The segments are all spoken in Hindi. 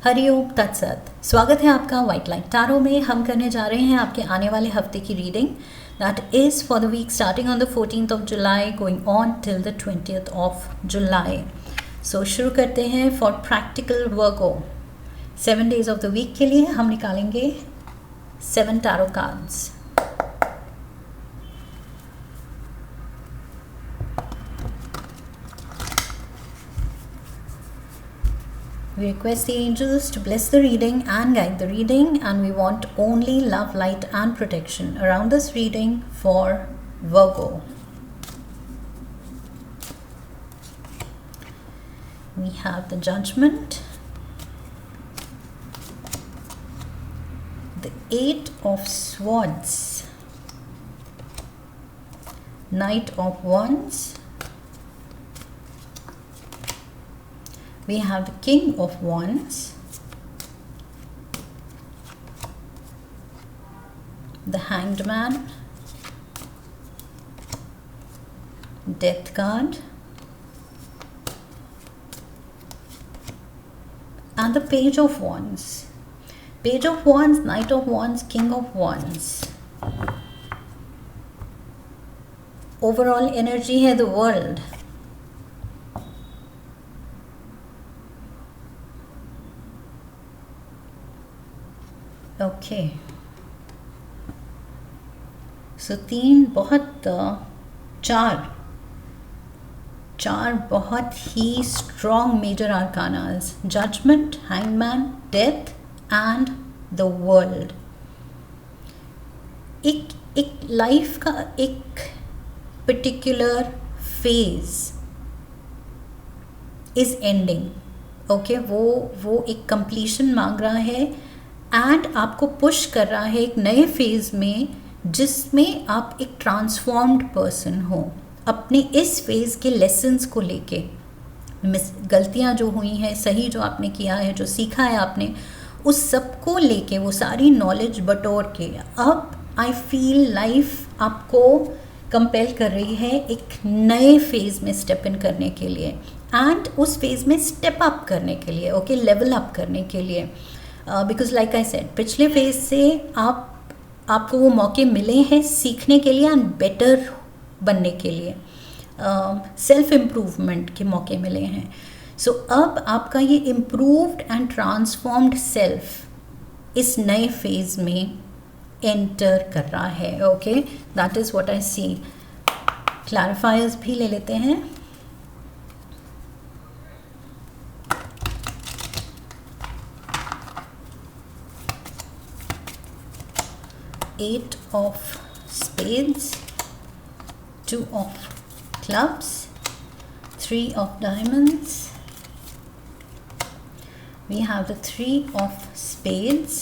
हरिओम तत्सत। स्वागत है आपका वाइट लाइट टैरो में। हम करने जा रहे हैं आपके आने वाले हफ्ते की reading that is for the week starting on the 14th of July going on till the 20th of July। So शुरू करते हैं for practical Virgo 7 days of the week के लिए हम निकालेंगे 7 tarot cards. We request the angels to bless the reading and guide the reading, and we want only love, light and protection around this reading for Virgo. We have the Judgment, the 8 of Swords, Knight of Wands, we have the King of Wands, the Hanged Man, Death card, and the Page of Wands. Page of Wands, Knight of Wands, King of Wands. Overall energy है the world. ओके सो चार बहुत ही strong major arcanas, judgment, hangman, death and the world. एक लाइफ का एक particular phase is ending. Okay, वो एक कंप्लीशन मांग रहा है एंड आपको पुश कर रहा है एक नए फेज में जिसमें आप एक ट्रांसफॉर्म्ड पर्सन हो। अपने इस फेज के लेसन्स को लेके, गलतियां जो हुई हैं, सही जो आपने किया है, जो सीखा है आपने, उस सब को लेके, वो सारी नॉलेज बटोर के अब आई फील लाइफ आपको कंपेल कर रही है एक नए फेज में स्टेप इन करने के लिए एंड उस फेज में स्टेप अप करने के लिए, ओके, लेवल अप करने के लिए। बिकॉज लाइक आई सेड, पिछले फेज से आपको वो मौके मिले हैं सीखने के लिए एंड बेटर बनने के लिए, सेल्फ इम्प्रूवमेंट के मौके मिले हैं। सो अब आपका ये इम्प्रूव्ड एंड ट्रांसफॉर्म्ड सेल्फ इस नए फेज में एंटर कर रहा है। Okay, that is what I see. Clarifiers भी ले लेते हैं। Eight of Spades, 2 of Clubs, 3 of Diamonds. We have the 3 of Spades,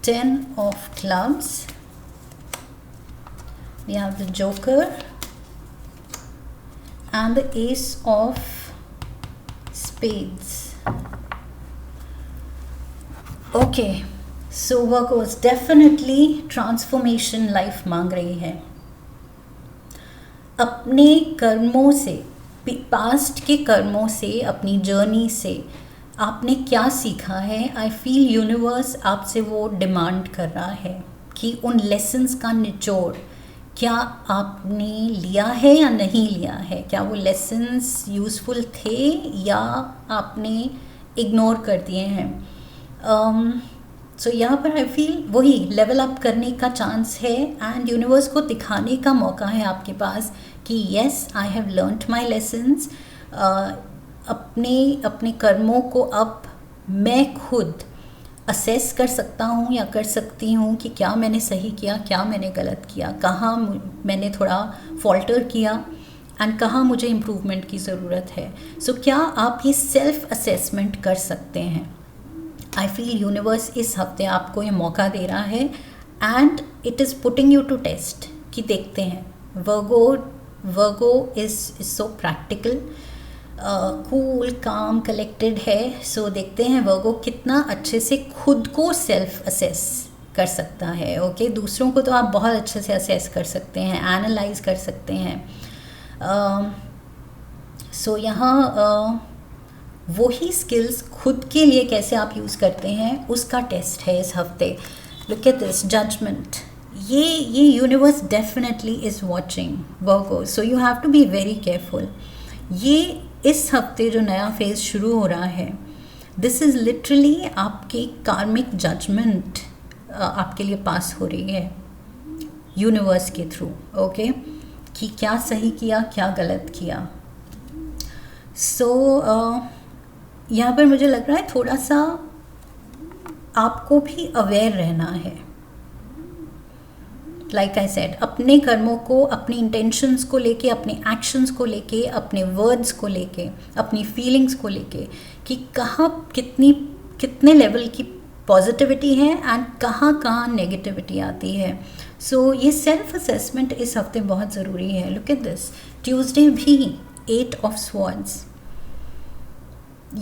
10 of Clubs. We have the Joker and the Ace of Spades. Okay. So Virgo's definitely transformation life मांग रही है। अपने कर्मों से, पास्ट के कर्मों से, अपनी जर्नी से आपने क्या सीखा है, आई फील यूनिवर्स आपसे वो डिमांड कर रहा है कि उन लेसन्स का निचोड़ क्या आपने लिया है या नहीं लिया है। क्या वो लेसन्स यूज़फुल थे या आपने इग्नोर कर दिए हैं। सो यहाँ पर आई फील वही लेवल अप करने का चांस है एंड यूनिवर्स को दिखाने का मौका है आपके पास कि yes, I have learned my lessons. अपने कर्मों को अब मैं खुद असेस कर सकता हूँ या कर सकती हूँ कि क्या मैंने सही किया, क्या मैंने गलत किया, कहाँ मैंने थोड़ा फॉल्टर किया एंड कहाँ मुझे इम्प्रूवमेंट की ज़रूरत है। सो क्या आप ये सेल्फ असेसमेंट कर सकते हैं। आई फील यूनिवर्स इस हफ्ते आपको ये मौका दे रहा है and it is putting you to test कि देखते हैं। Virgo is so practical, cool, calm, collected है। सो देखते हैं वर्गो कितना अच्छे से खुद को सेल्फ असेस कर सकता है। ओके, दूसरों को तो आप बहुत अच्छे से असेस कर सकते हैं, एनालाइज कर सकते हैं। सो यहाँ वही स्किल्स खुद के लिए कैसे आप यूज़ करते हैं उसका टेस्ट है इस हफ्ते. Look at this judgment. ये universe definitely is watching Virgo, so you have to be very careful. ये इस हफ्ते जो नया फेज शुरू हो रहा है, दिस इज़ लिटरली आपकी कार्मिक जजमेंट आपके लिए पास हो रही है यूनिवर्स के थ्रू. ओके, कि क्या सही किया क्या गलत किया. सो यहाँ पर मुझे लग रहा है थोड़ा सा आपको भी अवेयर रहना है. लाइक आई सेड, अपने कर्मों को, अपनी इंटेंशंस को लेके, अपने एक्शंस को लेके, अपने वर्ड्स को लेके, अपनी फीलिंग्स को लेके, कि कहाँ कितने लेवल की पॉजिटिविटी है एंड कहाँ नेगेटिविटी आती है. सो ये सेल्फ असेसमेंट इस हफ्ते बहुत ज़रूरी है. लुक एट दिस, ट्यूसडे भी 8 ऑफ स्वॉर्ड्स.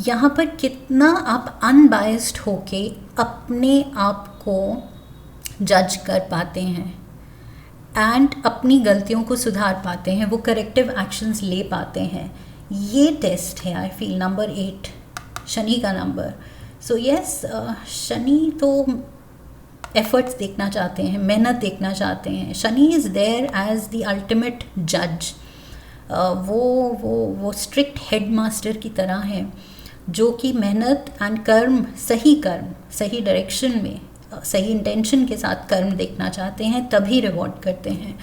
यहाँ पर कितना आप अनबायस्ड होके अपने आप को जज कर पाते हैं एंड अपनी गलतियों को सुधार पाते हैं, वो करेक्टिव एक्शंस ले पाते हैं. ये टेस्ट है आई फील नंबर 8, शनि का नंबर. सो यस, शनि तो एफर्ट्स देखना चाहते हैं, मेहनत देखना चाहते हैं. Shani is there as the ultimate जज. वो स्ट्रिक्ट हेड मास्टर की तरह है जो कि मेहनत एंड कर्म, सही डायरेक्शन में, सही इंटेंशन के साथ कर्म देखना चाहते हैं, तभी रिवॉर्ड करते हैं.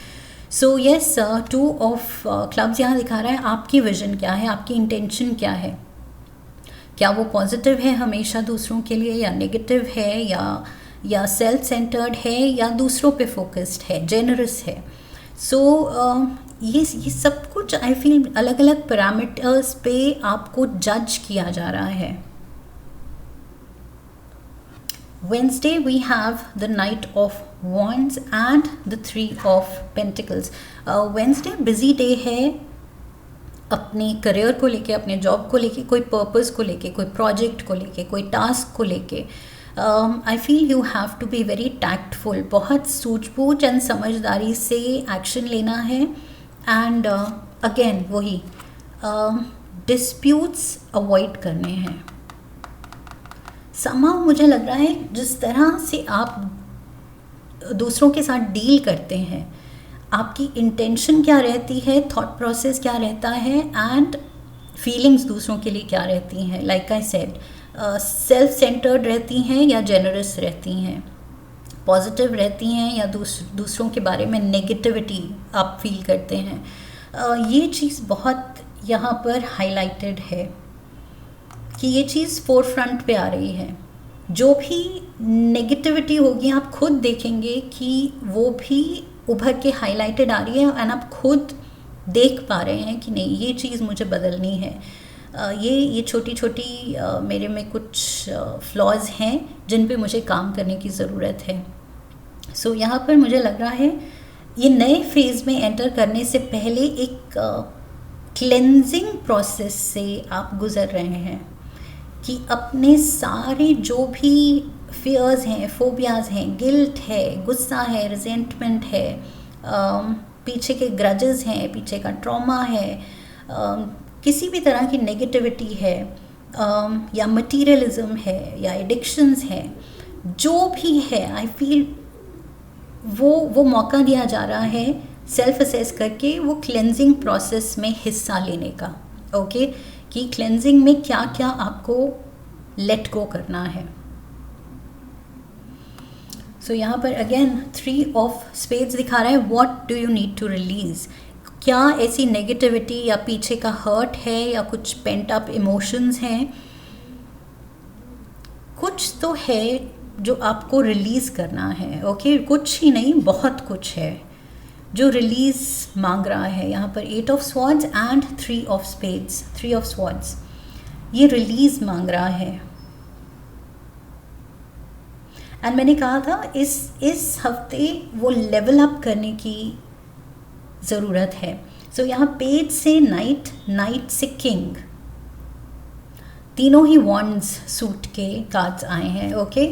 सो यस, 2 ऑफ क्लब्स यहाँ दिखा रहा है आपकी विजन क्या है, आपकी इंटेंशन क्या है. क्या वो पॉजिटिव है हमेशा दूसरों के लिए, या नेगेटिव है, या सेल्फ सेंटर्ड है, या दूसरों पे फोकस्ड है, जेनरस है. सो ये सब कुछ आई फील अलग अलग पैरामीटर्स पे आपको जज किया जा रहा है. Wednesday we have the Knight of Wands and the 3 of Pentacles. Wednesday busy day है अपने करियर को लेके, अपने जॉब को लेके, कोई पर्पस को लेके, कोई प्रोजेक्ट को लेके, कोई टास्क को लेके. I feel you have to be very tactful. बहुत सूझबूझ एंड समझदारी से एक्शन लेना है. एंड अगेन वही डिस्प्यूट्स अवॉइड करने हैं. somehow मुझे लग रहा है जिस तरह से आप दूसरों के साथ डील करते हैं, आपकी इंटेंशन क्या रहती है, थॉट प्रोसेस क्या रहता है, एंड फीलिंग्स दूसरों के लिए क्या रहती हैं. Like I said, self centred रहती हैं या जेनरस रहती हैं, पॉजिटिव रहती हैं या दूसरों के बारे में नेगेटिविटी आप फील करते हैं. ये चीज़ बहुत यहाँ पर हाईलाइटेड है कि ये चीज़ फोर फ्रंट पे आ रही है. जो भी नेगेटिविटी होगी आप खुद देखेंगे कि वो भी उभर के हाईलाइटेड आ रही है एंड आप खुद देख पा रहे हैं कि नहीं, ये चीज़ मुझे बदलनी है. ये छोटी छोटी मेरे में कुछ फ्लॉज हैं जिन पे मुझे काम करने की ज़रूरत है. सो यहाँ पर मुझे लग रहा है ये नए फेज़ में एंटर करने से पहले एक क्लेंजिंग प्रोसेस से आप गुज़र रहे हैं कि अपने सारे जो भी फियर्स हैं, फोबियाज़ हैं, गिल्ट है, गुस्सा है, रिजेंटमेंट है, पीछे के ग्रजेस हैं, पीछे का ट्रॉमा है, किसी भी तरह की नेगेटिविटी है, या मटीरियलिज्म है, या एडिक्शंस हैं, जो भी है आई फील वो मौका दिया जा रहा है सेल्फ असेस करके वो क्लेंजिंग प्रोसेस में हिस्सा लेने का. ओके, कि क्लेंजिंग में क्या क्या आपको लेट गो करना है. सो यहाँ पर अगेन 3 ऑफ स्पेड्स दिखा रहा है. What do you need to release. क्या ऐसी नेगेटिविटी या पीछे का हर्ट है या कुछ पेंट अप इमोशंस हैं, कुछ तो है जो आपको रिलीज़ करना है. ओके, कुछ ही नहीं, बहुत कुछ है जो रिलीज़ मांग रहा है. यहाँ पर 8 of swords and 3 of spades, 3 of swords, ये रिलीज़ मांग रहा है. एंड मैंने कहा था इस हफ्ते वो लेवल अप करने की ज़रूरत है. सो यहाँ पेज से नाइट, नाइट से किंग, तीनों ही वॉन्ड्स सूट के कार्ड्स आए हैं. ओके,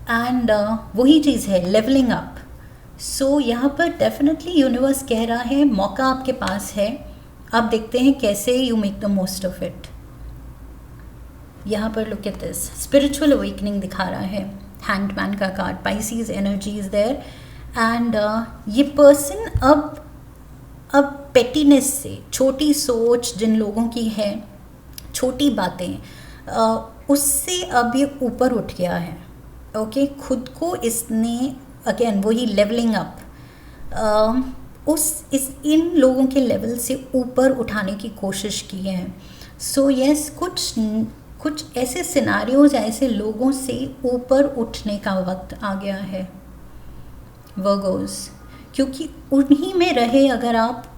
एंड वही चीज़ है लेवलिंग अप. सो यहाँ पर डेफिनेटली यूनिवर्स कह रहा है मौका आपके पास है, अब देखते हैं कैसे you make the most of it. यहाँ पर look at this, spiritual awakening दिखा रहा है, हैंगमैन का card, Pisces energy is there and ये पर्सन अब पेटीनेस से, छोटी सोच जिन लोगों की है, छोटी बातें, उससे अब ये ऊपर उठ गया है। ओके, खुद को इसने अगेन वही लेवलिंग अप, इन लोगों के लेवल से ऊपर उठाने की कोशिश की है। सो यस, कुछ ऐसे सिनारियोज, ऐसे लोगों से ऊपर उठने का वक्त आ गया है वर्गोस, क्योंकि उन्हीं में रहे, अगर आप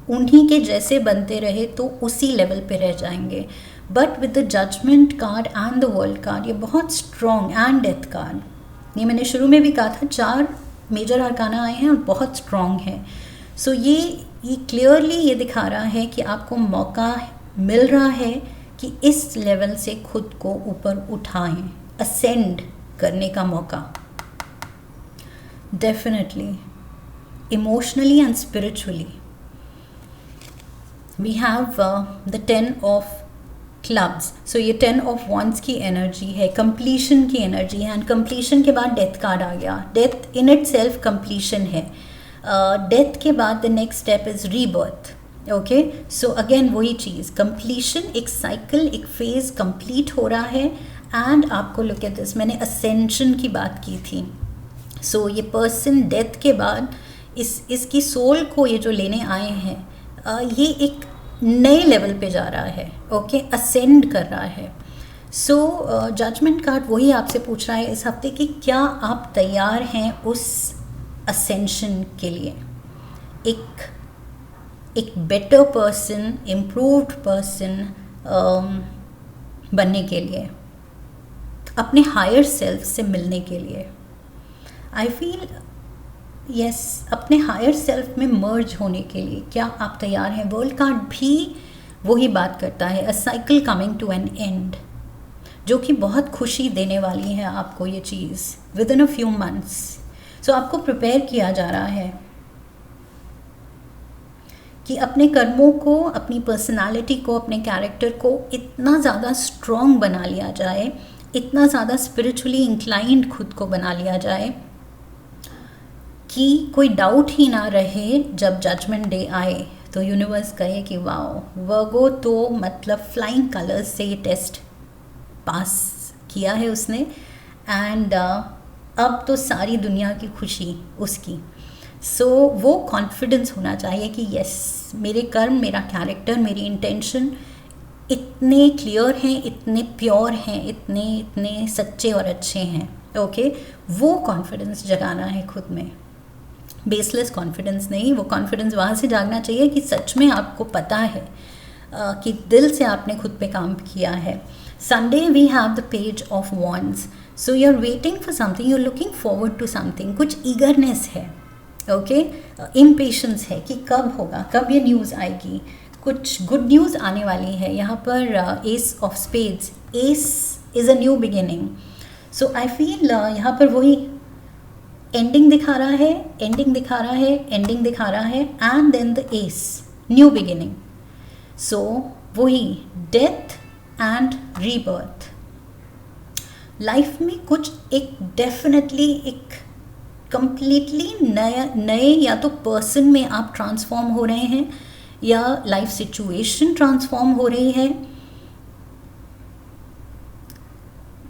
उन्हीं के जैसे बनते रहे तो उसी लेवल पे रह जाएंगे। But with the judgement card and the world card, ये बहुत स्ट्रॉन्ग, एंड डेथ कार्ड, ये मैंने शुरू में भी कहा था, 4 मेजर अरकाना आए हैं और बहुत स्ट्रॉन्ग है। सो ये क्लियरली ये दिखा रहा है कि आपको मौका मिल रहा है कि इस लेवल से खुद को ऊपर उठाएं, असेंड करने का मौका, definitely emotionally and spiritually. We have the 10 of clubs, so ये 10 ऑफ वॉन्ड्स की एनर्जी है, कंप्लीशन की एनर्जी है, एंड कंप्लीशन के बाद डेथ कार्ड आ गया। Death in itself completion है। डेथ के बाद the next step is rebirth. Okay, so again वही चीज़, कंप्लीशन, एक साइकिल, एक फेज कंप्लीट हो रहा है। एंड आपको लुक एट दिस, मैंने असेंशन की बात की थी। सो ये पर्सन डेथ के बाद इसकी सोल को ये जो लेने आए हैं, ये एक नए लेवल पे जा रहा है। ओके, असेंड कर रहा है। सो जजमेंट कार्ड वही आपसे पूछ रहा है इस हफ्ते कि क्या आप तैयार हैं उस असेंशन के लिए, एक बेटर पर्सन, इम्प्रूव्ड पर्सन बनने के लिए, अपने हायर सेल्फ से मिलने के लिए। आई फील यस, अपने हायर सेल्फ में मर्ज होने के लिए क्या आप तैयार हैं? वर्ल्ड कार्ड भी वही बात करता है, a cycle coming to an end, जो कि बहुत खुशी देने वाली है आपको ये चीज़ within a few months. So आपको प्रिपेयर किया जा रहा है कि अपने कर्मों को, अपनी पर्सनालिटी को, अपने कैरेक्टर को इतना ज़्यादा स्ट्रॉन्ग बना लिया जाए, इतना ज़्यादा स्पिरिचुअली इंक्लाइंड खुद को बना लिया जाए कि कोई डाउट ही ना रहे जब जजमेंट डे आए तो यूनिवर्स कहे कि वाओ, वर्गो तो मतलब फ्लाइंग कलर्स से ये टेस्ट पास किया है उसने, एंड अब तो सारी दुनिया की खुशी उसकी। सो वो कॉन्फिडेंस होना चाहिए कि यस, मेरे कर्म, मेरा कैरेक्टर, मेरी इंटेंशन इतने क्लियर हैं, इतने प्योर हैं, इतने सच्चे और अच्छे हैं। ओके, वो कॉन्फिडेंस जगाना है खुद में, बेसलेस कॉन्फिडेंस नहीं। वो कॉन्फिडेंस वहाँ से जागना चाहिए कि सच में आपको पता है कि दिल से आपने खुद पे काम किया है। Sunday we have the page of wands, so you are waiting for something, you are looking forward to something, कुछ ईगरनेस है। ओके, इम्पेशंस है कि कब होगा, कब ये न्यूज़ आएगी, कुछ गुड न्यूज़ आने वाली है। यहाँ पर S of spades, S is a new beginning. So I feel यहाँ पर वही एंडिंग दिखा रहा है, एंडिंग दिखा रहा है, एंडिंग दिखा रहा है, and then the ace, new beginning. So वही डेथ एंड रीबर्थ, लाइफ में कुछ एक डेफिनेटली एक कंप्लीटली नए या तो पर्सन में आप ट्रांसफॉर्म हो रहे हैं या लाइफ सिचुएशन ट्रांसफॉर्म हो रही है।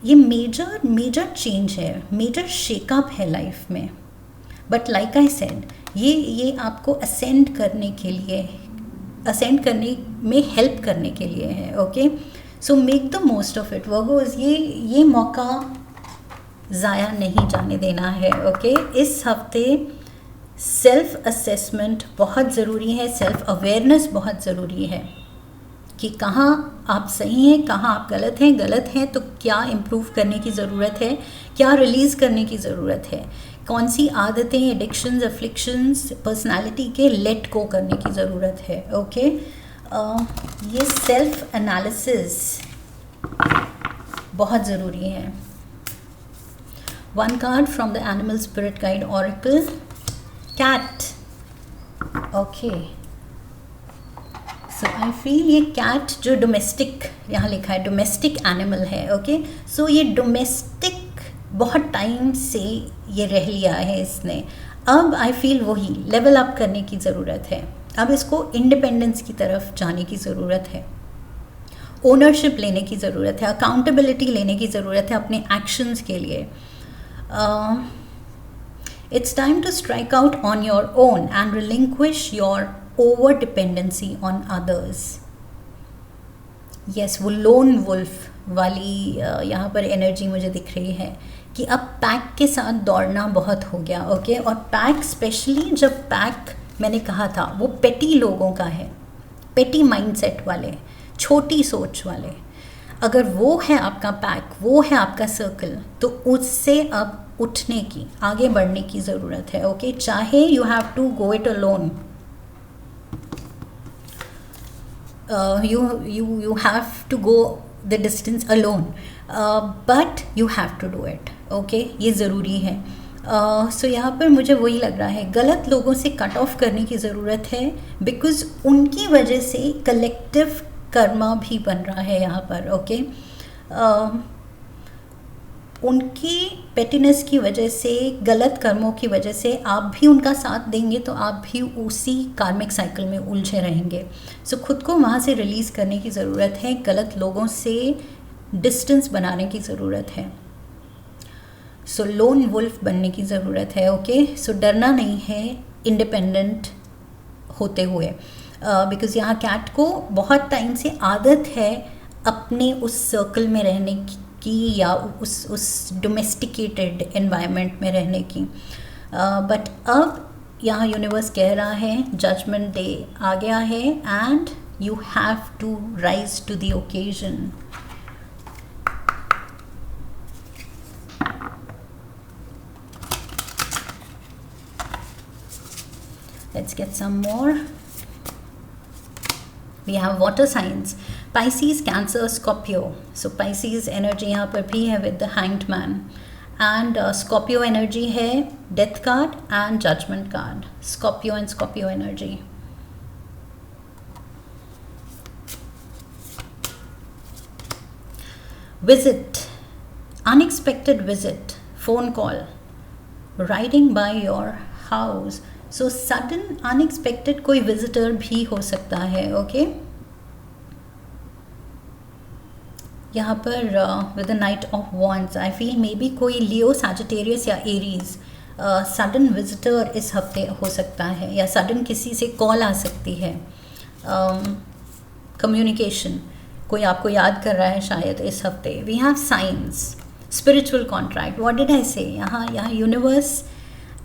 ये मेजर चेंज है, मेजर शेकअप है लाइफ में। बट लाइक आई सेड, ये आपको असेंड करने के लिए, असेंड करने में हेल्प करने के लिए है। Okay, so make the most of it Virgo's, ये मौका ज़ाया नहीं जाने देना है। ओके, इस हफ्ते सेल्फ असेसमेंट बहुत ज़रूरी है, सेल्फ अवेयरनेस बहुत ज़रूरी है कि कहाँ आप सही हैं, कहाँ आप गलत हैं तो क्या इम्प्रूव करने की ज़रूरत है, क्या रिलीज़ करने की ज़रूरत है, कौन सी आदतें, एडिक्शंस, अफ्लिक्शंस, पर्सनालिटी के लेट गो करने की ज़रूरत है। ओके, ये सेल्फ एनालिसिस बहुत ज़रूरी है। One card from the animal spirit guide oracle, cat. Okay, so I feel ये कैट जो डोमेस्टिक यहाँ लिखा है डोमेस्टिक एनिमल है, ओके। सो ये डोमेस्टिक बहुत टाइम से ये रह लिया है इसने। अब आई फील वही लेवल अप करने की ज़रूरत है, अब इसको इंडिपेंडेंस की तरफ जाने की ज़रूरत है, ओनरशिप लेने की ज़रूरत है, अकाउंटेबिलिटी लेने की ज़रूरत है अपने एक्शंस के लिए। It's time to strike out on your own and relinquish your over dependency on others. Yes, वो लोन वुल्फ वाली यहाँ पर एनर्जी मुझे दिख रही है कि अब पैक के साथ दौड़ना बहुत हो गया, ओके। और पैक स्पेशली जब पैक मैंने कहा था वो पेटी लोगों का है, पेटी माइंडसेट वाले, छोटी सोच वाले। अगर वो है आपका पैक, वो है आपका सर्कल, तो उससे अब उठने की, आगे बढ़ने की ज़रूरत है, ओके। चाहे you have to go it alone, you have to go the distance alone, but you have to do it, okay। ये ज़रूरी है। सो यहाँ पर मुझे वही लग रहा है, गलत लोगों से कट ऑफ करने की ज़रूरत है, बिकॉज़ उनकी वजह से कलेक्टिव कर्मा भी बन रहा है यहाँ पर, ओके। उनकी पेटिनेस की वजह से, गलत कर्मों की वजह से आप भी उनका साथ देंगे तो आप भी उसी कार्मिक साइकिल में उलझे रहेंगे। सो खुद को वहाँ से रिलीज़ करने की ज़रूरत है, गलत लोगों से डिस्टेंस बनाने की ज़रूरत है। सो लोन वुल्फ बनने की ज़रूरत है, ओके। सो डरना नहीं है इंडिपेंडेंट होते हुए, बिकॉज़ यहाँ कैट को बहुत टाइम से आदत है अपने उस सर्कल में रहने की या उस डोमेस्टिकेटेड एनवायरनमेंट में रहने की। बट अब यहाँ यूनिवर्स कह रहा है जजमेंट डे आ गया है and you have to rise to the occasion. Let's get some more. We have water signs, Pisces, Cancer, Scorpio. So Pisces energy यहाँ पर भी है with the Hanged Man, and Scorpio energy है Death card and Judgment card. Scorpio and Scorpio energy. Visit, unexpected visit, phone call, riding by your house. So sudden unexpected कोई विजिटर भी हो सकता है, ओके। यहाँ पर with the night of wands I feel may be कोई लियो, सैजिटेरियस या एरीज सडन विजिटर इस हफ्ते हो सकता है, या सडन किसी से कॉल आ सकती है। कम्युनिकेशन, कोई आपको याद कर रहा है शायद इस हफ्ते। We have signs, spiritual contract, what did I say, यहाँ यूनिवर्स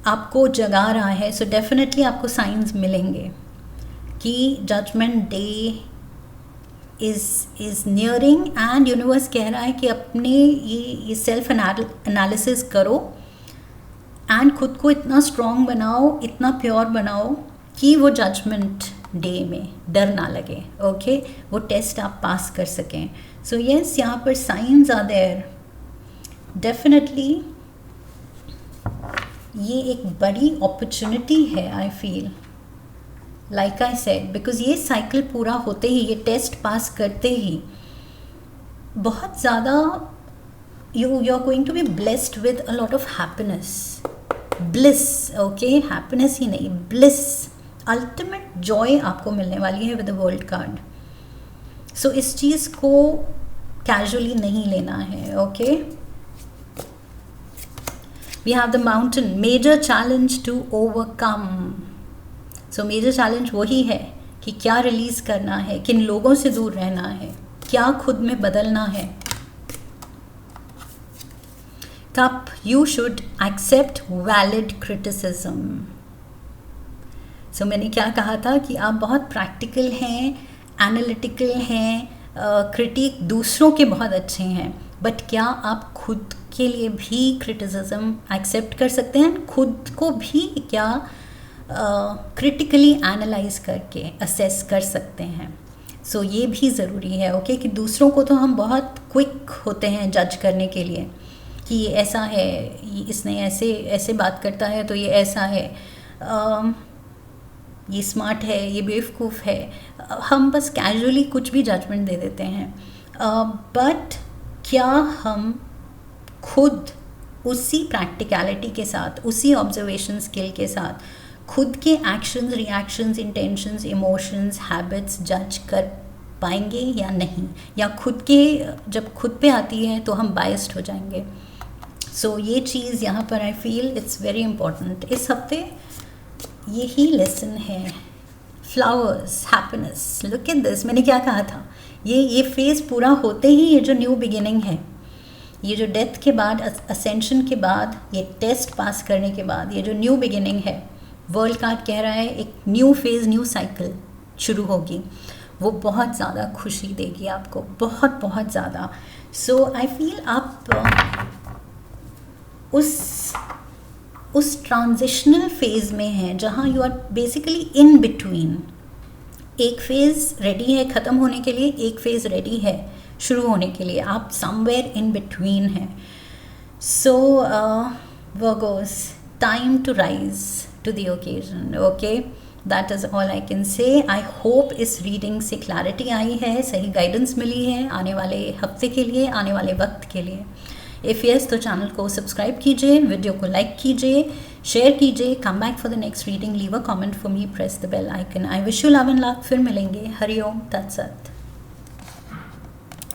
आपको जगा रहा है। सो डेफिनेटली आपको साइंस मिलेंगे कि judgement day is nearing, and universe कह रहा है कि अपने ये सेल्फ एनालिसिस करो एंड खुद को इतना स्ट्रॉन्ग बनाओ, इतना प्योर बनाओ कि वो जजमेंट डे में डर ना लगे, ओके। वो टेस्ट आप पास कर सकें। सो यस, यहाँ पर साइंस आर देयर डेफिनेटली। ये एक बड़ी अपॉर्चुनिटी है I feel, like I said, because ये साइकिल पूरा होते ही, ये टेस्ट पास करते ही बहुत ज़्यादा you are going to be blessed with a lot of happiness, bliss, okay. Happiness ही नहीं, ब्लिस, अल्टीमेट जॉय आपको मिलने वाली है with the world card. So इस चीज़ को कैजुअली नहीं लेना है, okay. We have the mountain, major challenge to overcome. So major challenge वही है कि क्या रिलीज़ करना है, किन लोगों से दूर रहना है, क्या खुद में बदलना है। Cup, you should accept valid criticism. So मैंने क्या कहा था कि आप बहुत प्रैक्टिकल हैं, एनालिटिकल हैं, क्रिटिक दूसरों के बहुत अच्छे हैं, बट क्या आप खुद के लिए भी क्रिटिसिज्म एक्सेप्ट कर सकते हैं, खुद को भी क्या क्रिटिकली एनालाइज करके असेस कर सकते हैं। सो ये भी ज़रूरी है, ओके, कि दूसरों को तो हम बहुत क्विक होते हैं जज करने के लिए कि ये ऐसा है, इसने ऐसे बात करता है तो ये ऐसा है। ये स्मार्ट है, ये बेवकूफ़ है, हम बस कैजुअली कुछ भी जजमेंट दे देते हैं। बट क्या हम खुद उसी प्रैक्टिकलिटी के साथ, उसी ऑब्जर्वेशन स्किल के साथ खुद के actions, reactions, intentions, emotions, habits जज कर पाएंगे या नहीं? या खुद के जब खुद पे आती है तो हम बायस्ड हो जाएंगे। सो ये चीज़ यहाँ पर I feel it's very important. इस हफ्ते यही लेसन है। Flowers, happiness, look at this. मैंने क्या कहा था, ये फेज़ पूरा होते ही ये जो न्यू बिगिनिंग है, ये जो डेथ के बाद, असेंशन के बाद, ये टेस्ट पास करने के बाद ये जो न्यू बिगिनिंग है, वर्ल्ड कार्ड कह रहा है एक न्यू फेज़, न्यू साइकिल शुरू होगी। वो बहुत ज़्यादा खुशी देगी आपको, बहुत बहुत ज़्यादा। सो आई फील आप उस ट्रांजिशनल फेज़ में हैं जहाँ you are basically in between. एक फेज़ रेडी है ख़त्म होने के लिए, एक फेज़ रेडी है शुरू होने के लिए, आप समवेयर इन बिटवीन हैं। So Virgos, time to rise to the occasion. Okay, that is all I can say. I hope इस रीडिंग से क्लैरिटी आई है, सही गाइडेंस मिली है आने वाले हफ्ते के लिए, आने वाले वक्त के लिए। इफ़ यस तो चैनल को सब्सक्राइब कीजिए, वीडियो को लाइक कीजिए, शेयर कीजिए। Come back for the next reading, leave a comment for me, press the bell icon. I wish you love and luck. फिर मिलेंगे। हरिओम तत्सत।